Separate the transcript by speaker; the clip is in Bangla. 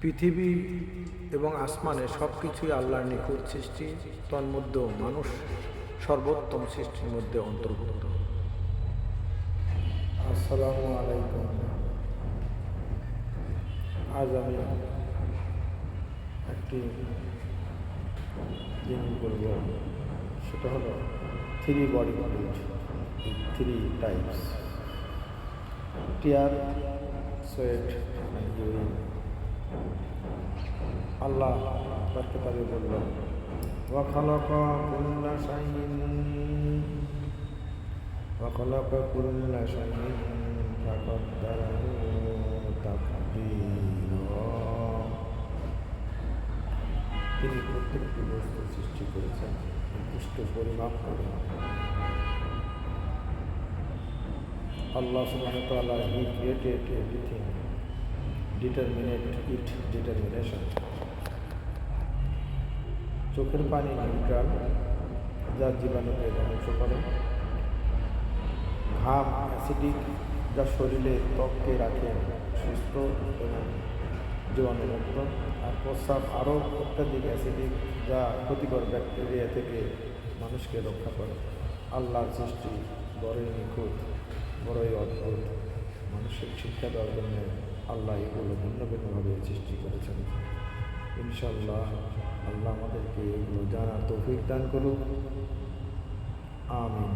Speaker 1: পৃথিবী এবং আসমানে সব কিছুই আল্লাহর নিখুঁত সৃষ্টি, তন্মধ্যেও মানুষ সর্বোত্তম সৃষ্টির মধ্যে অন্তর্ভুক্ত। আসসালামু আলাইকুম। আজ আমি একটি জিনিস বলব, সেটা হলো three body fluid, three types: tear, sweat and urine. Allah তাকে বলল, وخلق كل شيء فقدره تقديرا। তিনি প্রত্যেকটি বস্তু সৃষ্টি করেছেন নির্দিষ্ট পরিমাপ করে। Allah subhanahu wa ta'ala, He created everything, determination. চোখের পানি নিউট্রাল, যা জীবাণুকে ধ্বংস করে। ঘাম অ্যাসিডিক, যা শরীরে ত্বককে রাখে সুস্থ এবং জীবাণুমুক্ত। আর প্রস্রাব আরও অত্যাধিক অ্যাসিডিক, যা ক্ষতিকর ব্যাকটেরিয়া থেকে মানুষকে রক্ষা করে। আল্লাহর সৃষ্টি বড়ই নিখুঁত, বড়ই অদ্ভুত। মানুষের শিক্ষা দেওয়ার জন্য আল্লাহ এগুলো ভিন্ন ভিন্নভাবে সৃষ্টি করেছেন। ইনশাআল্লাহ আল্লাহ আমাদেরকে এগুলো জানার তৌফিক দান করুন। আমিন।